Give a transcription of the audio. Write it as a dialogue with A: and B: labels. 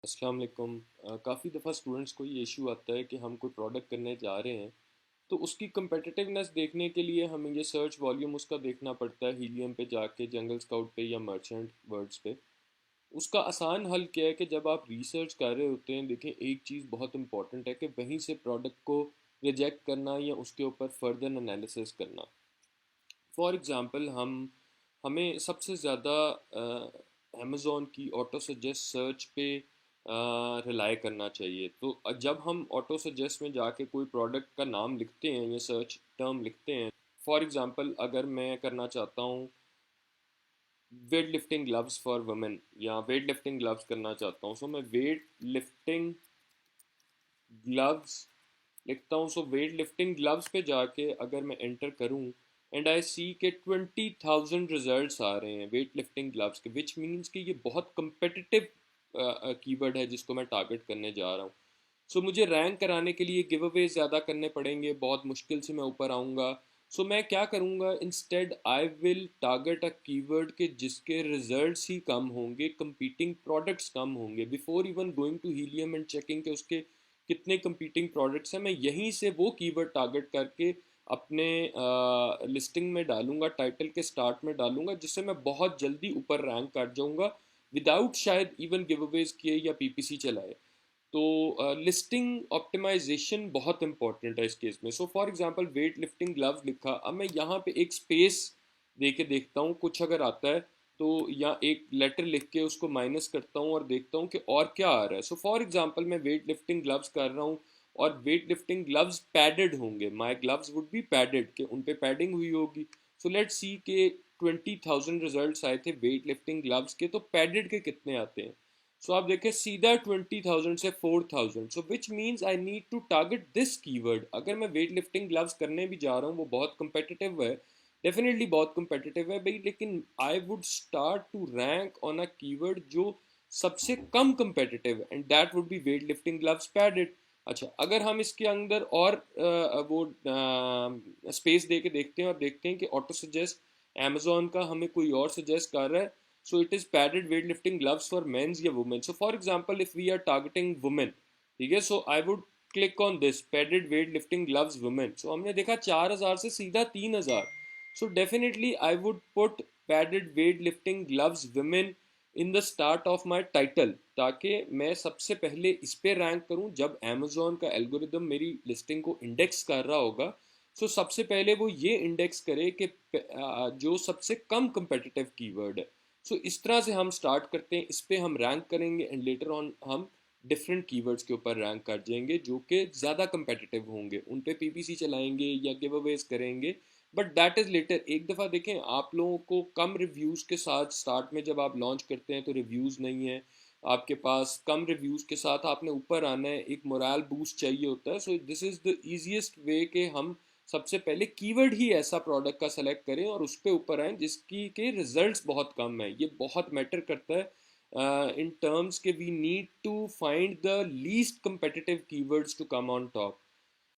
A: अस्सलाम वालेकुम। काफ़ी दफ़ा स्टूडेंट्स को ये इशू आता है कि हम कोई प्रोडक्ट करने जा रहे हैं तो उसकी competitiveness देखने के लिए हमें ये सर्च वॉल्यूम उसका देखना पड़ता है, हीलियम पे जाके, जंगल स्काउट पे या मर्चेंट वर्ड्स पे। उसका आसान हल क्या है कि जब आप रिसर्च कर रहे होते हैं, देखें एक चीज़ बहुत इंपॉर्टेंट है कि वहीं से प्रोडक्ट को रिजेक्ट करना या उसके ऊपर फर्दर एनालिसिस करना। फॉर एग्ज़ाम्पल हमें सबसे ज़्यादा अमेज़ॉन की ऑटो सजेस्ट सर्च पे रिलाई करना चाहिए। तो जब हम ऑटो सजेस्ट में जाके कोई प्रोडक्ट का नाम लिखते हैं या सर्च टर्म लिखते हैं, फॉर एग्ज़ाम्पल अगर मैं करना चाहता हूँ wait lifting gloves for women या वेट लिफ्टिंग ग्लव्स करना चाहता हूँ, सो मैं वेट लिफ्टिंग ग्लव्स लिखता हूँ। सो वेट लिफ्टिंग ग्लव्स पे जाके अगर मैं एंटर करूँ एंड आई सी के 20,000 रिजल्ट्स आ रहे हैं वेट लिफ्टिंग ग्लव्स के, विच मीन्स कि ये बहुत competitive कीवर्ड है जिसको मैं टारगेट करने जा रहा हूँ। सो मुझे रैंक कराने के लिए गिव अवे ज़्यादा करने पड़ेंगे, बहुत मुश्किल से मैं ऊपर आऊँगा। सो मैं क्या करूँगा, instead I will target a keyword के जिसके रिजल्ट्स ही कम होंगे, कंपीटिंग प्रोडक्ट्स कम होंगे, before even going to helium and checking के उसके कितने कंपीटिंग प्रोडक्ट्स हैं। मैं यहीं से वो कीवर्ड टारगेट करके अपने लिस्टिंग में डालूंगा, टाइटल के स्टार्ट में डालूंगा, जिससे मैं बहुत जल्दी ऊपर रैंक कर जाऊंगा विदाउट शायद इवन गिव अवेज किए या पीपीसी चलाए। तो लिस्टिंग ऑप्टिमाइजेशन बहुत इंपॉर्टेंट है इस केस में। So for example wait lifting gloves लिखा, अब मैं यहाँ पे एक स्पेस दे के देखता हूँ कुछ अगर आता है तो, या एक लेटर लिख के उसको माइनस करता हूँ और देखता हूँ कि और क्या आ रहा है। सो फॉर एग्जांपल मैं वेट लिफ्टिंग ग्लव्स कर रहा हूँ और वेट लिफ्टिंग ग्लव्स पैडेड होंगे, माई ग्लव्स वुड बी पैडेड, के उन पे पैडिंग हुई होगी। सो लेट्स सी के 20,000 रिजल्ट्स आए थे वेट लिफ्टिंग ग्लव्स के, तो पैडेड के कितने आते हैं। सो आप देखें सीधा 20,000 से 4,000, so which means I need to target this keyword. अगर मैं वेट लिफ्टिंग ग्लव्स करने भी जा रहा हूँ, वो बहुत competitive है, डेफिनेटली बहुत competitive है भाई, लेकिन I would start to rank on a keyword जो सबसे कम competitive है, and that would be weight lifting gloves padded. अच्छा, अगर हम इसके अंदर और वो स्पेस दे के देखते हैं और देखते हैं कि ऑटो सजेस्ट अमेजोन का हमें कोई और सजेस्ट कर रहा है, so it is padded weightlifting gloves for men's या women. So for example if we are targeting women, ठीक है, so I would click on this padded weightlifting gloves women. So हमने देखा 4,000 से सीधा 3,000, so definitely I would put padded weightlifting gloves women in the start of my title, ताकि मैं सबसे पहले इस पे रैंक करूं जब अमेजोन का एल्गोरिदम मेरी लिस्टिंग को इंडेक्स कर रहा होगा। सो सबसे पहले वो ये इंडेक्स करे कि जो सबसे कम competitive कीवर्ड है। सो इस तरह से हम स्टार्ट करते हैं, इस पे हम रैंक करेंगे एंड लेटर ऑन हम डिफरेंट कीवर्ड्स के ऊपर रैंक कर जाएंगे जो कि ज़्यादा competitive होंगे, उन पे पीपीसी चलाएंगे या गिव अवेज करेंगे। But that is later. एक दफ़ा देखें, आप लोगों को कम रिव्यूज़ के साथ स्टार्ट में जब आप लॉन्च करते हैं तो रिव्यूज़ नहीं है आपके पास, कम रिव्यूज़ के साथ आपने ऊपर आना है, एक मोरल बूस्ट चाहिए होता है। So this is the easiest way कि हम सबसे पहले कीवर्ड ही ऐसा प्रोडक्ट का सेलेक्ट करें और उस पर ऊपर आएँ जिसकी के रिजल्ट्स बहुत कम है। ये बहुत मैटर करता है इन टर्म्स के we need to find the least competitive keywords to come on top.